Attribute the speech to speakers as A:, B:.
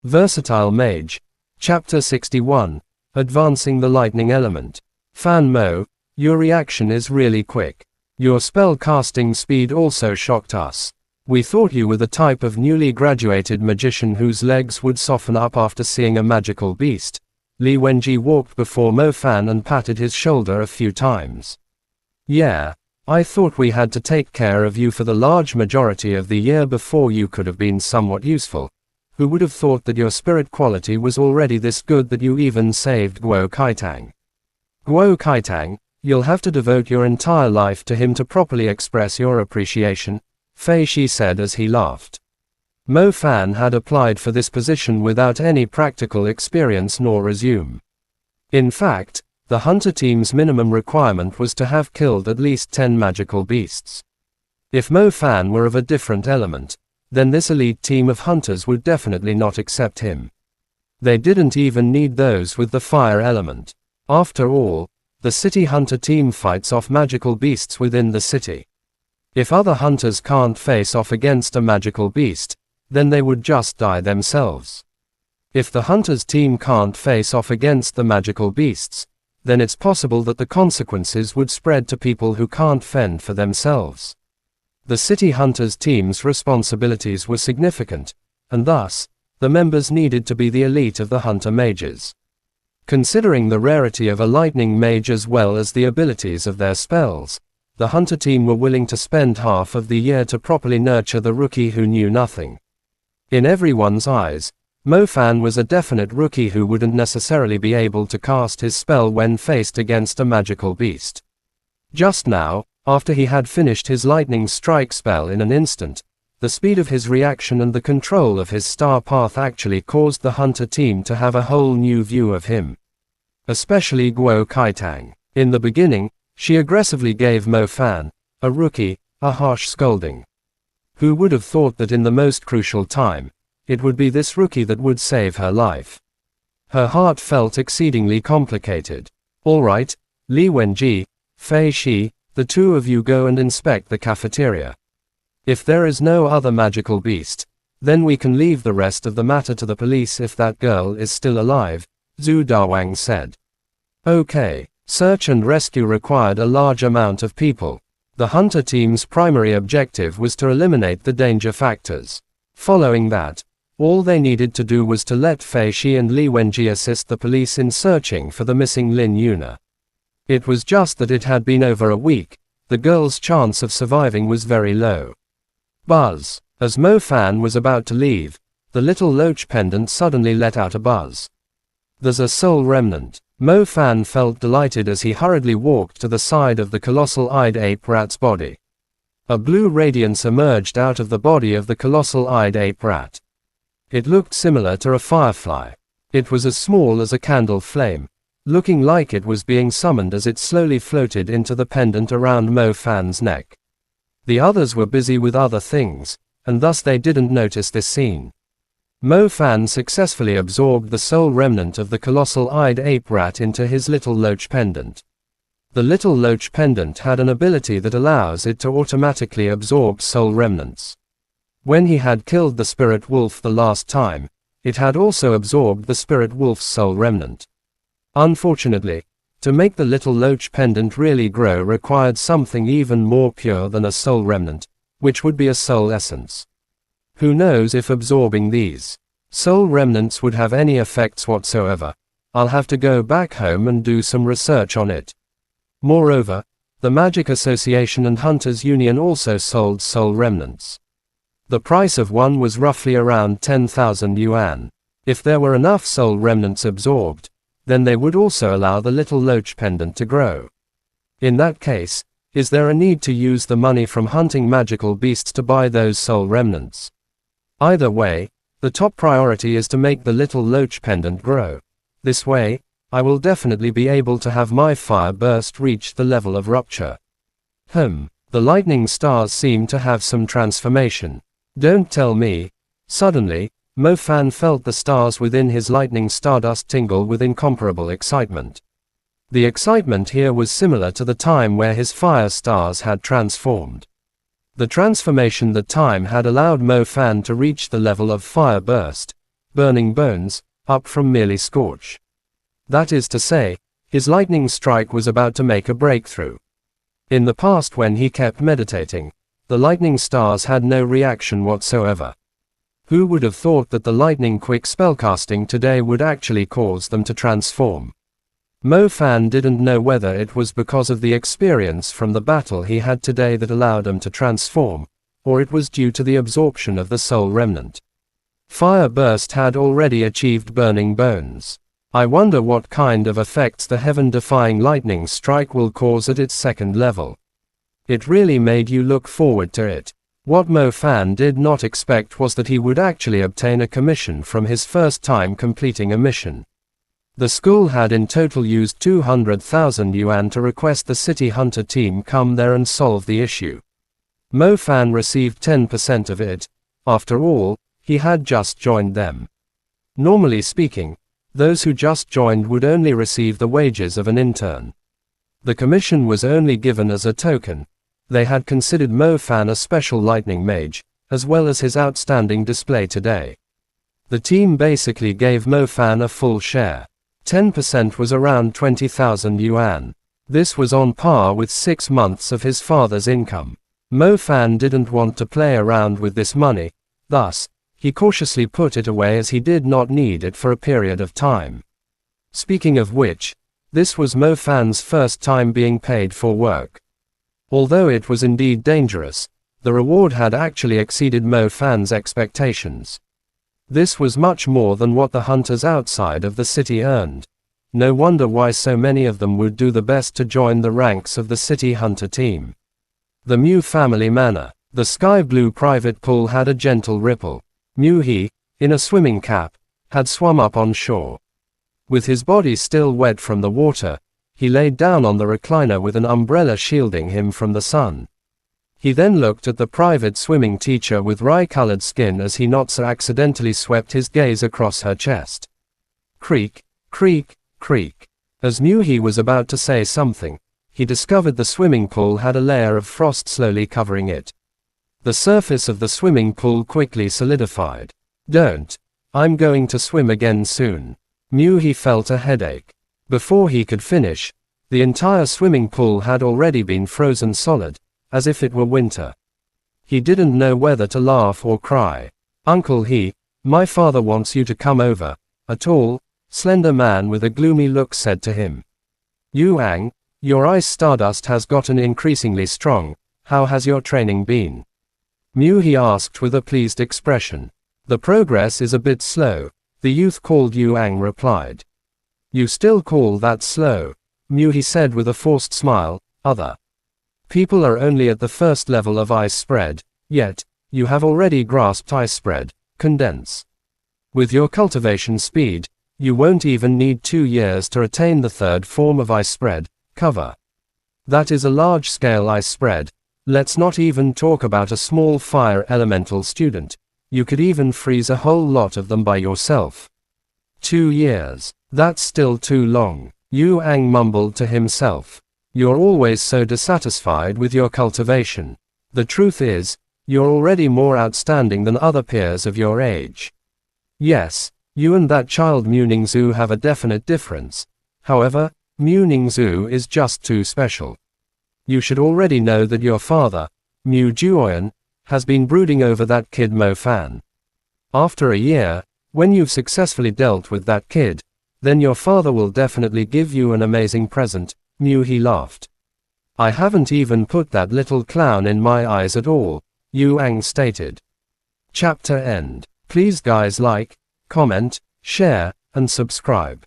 A: Versatile Mage. Chapter 61. Advancing the Lightning Element. Fan Mo, your reaction is really quick. Your spell casting speed also shocked us. We thought you were the type of newly graduated magician whose legs would soften up after seeing a magical beast. Li Wenji walked before Mo Fan and patted his shoulder a few times. Yeah, I thought we had to take care of you for the large majority of the year before you could have been somewhat useful. Who would have thought that your spirit quality was already this good that you even saved Guo Kaitang? Guo Kaitang, you'll have to devote your entire life to him to properly express your appreciation, Fei Shi said as he laughed. Mo Fan had applied for this position without any practical experience nor resume. In fact, the hunter team's minimum requirement was to have killed at least 10 magical beasts. If Mo Fan were of a different element, then this elite team of hunters would definitely not accept him. They didn't even need those with the fire element. After all, the city hunter team fights off magical beasts within the city. If other hunters can't face off against a magical beast, then they would just die themselves. If the hunters team can't face off against the magical beasts, then it's possible that the consequences would spread to people who can't fend for themselves. The city hunters team's responsibilities were significant, and thus, the members needed to be the elite of the hunter mages. Considering the rarity of a lightning mage as well as the abilities of their spells, the hunter team were willing to spend half of the year to properly nurture the rookie who knew nothing. In everyone's eyes, Mo Fan was a definite rookie who wouldn't necessarily be able to cast his spell when faced against a magical beast. Just now, after he had finished his lightning strike spell in an instant, the speed of his reaction and the control of his star path actually caused the hunter team to have a whole new view of him. Especially Guo Kaitang. In the beginning, she aggressively gave Mo Fan, a rookie, a harsh scolding. Who would have thought that in the most crucial time, it would be this rookie that would save her life? Her heart felt exceedingly complicated. Alright, Li Wenji, Fei Shi, the two of you go and inspect the cafeteria. If there is no other magical beast, then we can leave the rest of the matter to the police if that girl is still alive, Zhu Dawang said. Okay, search and rescue required a large amount of people. The hunter team's primary objective was to eliminate the danger factors. Following that, all they needed to do was to let Fei Shi and Li Wenji assist the police in searching for the missing Lin Yuna. It was just that it had been over a week, the girl's chance of surviving was very low. Buzz. As Mo Fan was about to leave, the little loach pendant suddenly let out a buzz. There's a soul remnant. Mo Fan felt delighted as he hurriedly walked to the side of the colossal-eyed ape rat's body. A blue radiance emerged out of the body of the colossal-eyed ape rat. It looked similar to a firefly. It was as small as a candle flame, looking like it was being summoned as it slowly floated into the pendant around Mo Fan's neck. The others were busy with other things, and thus they didn't notice this scene. Mo Fan successfully absorbed the soul remnant of the colossal-eyed ape rat into his little loach pendant. The little loach pendant had an ability that allows it to automatically absorb soul remnants. When he had killed the spirit wolf the last time, it had also absorbed the spirit wolf's soul remnant. Unfortunately, to make the little loach pendant really grow required something even more pure than a soul remnant, which would be a soul essence. Who knows if absorbing these soul remnants would have any effects whatsoever. I'll have to go back home and do some research on it. Moreover, the Magic Association and Hunters Union also sold soul remnants. The price of one was roughly around 10,000 yuan. If there were enough soul remnants absorbed, then they would also allow the little loach pendant to grow. In that case, is there a need to use the money from hunting magical beasts to buy those soul remnants? Either way, the top priority is to make the little loach pendant grow. This way, I will definitely be able to have my fire burst reach the level of rupture. The lightning stars seem to have some transformation. Don't tell me. Suddenly, Mo Fan felt the stars within his lightning stardust tingle with incomparable excitement. The excitement here was similar to the time where his fire stars had transformed. The transformation that time had allowed Mo Fan to reach the level of fire burst, burning bones, up from merely scorch. That is to say, his lightning strike was about to make a breakthrough. In the past, when he kept meditating, the lightning stars had no reaction whatsoever. Who would have thought that the lightning-quick spellcasting today would actually cause them to transform? Mo Fan didn't know whether it was because of the experience from the battle he had today that allowed him to transform, or it was due to the absorption of the soul remnant. Fire Burst had already achieved burning bones. I wonder what kind of effects the heaven-defying lightning strike will cause at its second level. It really made you look forward to it. What Mo Fan did not expect was that he would actually obtain a commission from his first time completing a mission. The school had in total used 200,000 yuan to request the City Hunter team come there and solve the issue. Mo Fan received 10% of it. After all, he had just joined them. Normally speaking, those who just joined would only receive the wages of an intern. The commission was only given as a token. They had considered Mo Fan a special lightning mage, as well as his outstanding display today. The team basically gave Mo Fan a full share. 10% was around 20,000 yuan. This was on par with 6 months of his father's income. Mo Fan didn't want to play around with this money, thus, he cautiously put it away as he did not need it for a period of time. Speaking of which, this was Mo Fan's first time being paid for work. Although it was indeed dangerous, the reward had actually exceeded Mo Fan's expectations. This was much more than what the hunters outside of the city earned. No wonder why so many of them would do the best to join the ranks of the City Hunter team. The Mew family manor. The sky blue private pool had a gentle ripple. Mew He, in a swimming cap, had swum up on shore. With his body still wet from the water, he laid down on the recliner with an umbrella shielding him from the sun. He then looked at the private swimming teacher with rye-colored skin as he not so accidentally swept his gaze across her chest. Creak, creak, creak. As Mew He was about to say something, he discovered the swimming pool had a layer of frost slowly covering it. The surface of the swimming pool quickly solidified. Don't. I'm going to swim again soon. Mew He felt a headache. Before he could finish, the entire swimming pool had already been frozen solid, as if it were winter. He didn't know whether to laugh or cry. Uncle He, my father wants you to come over, a tall, slender man with a gloomy look said to him. Yuang, your ice stardust has gotten increasingly strong, how has your training been? Mew He asked with a pleased expression. The progress is a bit slow, the youth called Yuang replied. You still call that slow? Mew He said with a forced smile. Other people are only at the first level of ice spread, yet, you have already grasped ice spread, condense. With your cultivation speed, you won't even need 2 years to attain the third form of ice spread, cover. That is a large-scale ice spread. Let's not even talk about a small fire elemental student. You could even freeze a whole lot of them by yourself. 2 years. That's still too long. Yuang mumbled to himself. You're always so dissatisfied with your cultivation. The truth is, you're already more outstanding than other peers of your age. Yes, you and that child Mu Ningzu have a definite difference. However, Mu Ningzu is just too special. You should already know that your father, Mu Juoyan, has been brooding over that kid Mo Fan. After a year, when you've successfully dealt with that kid, then your father will definitely give you an amazing present. Mew He laughed. I haven't even put that little clown in my eyes at all, Yuang stated. Chapter end. Please guys like, comment, share, and subscribe.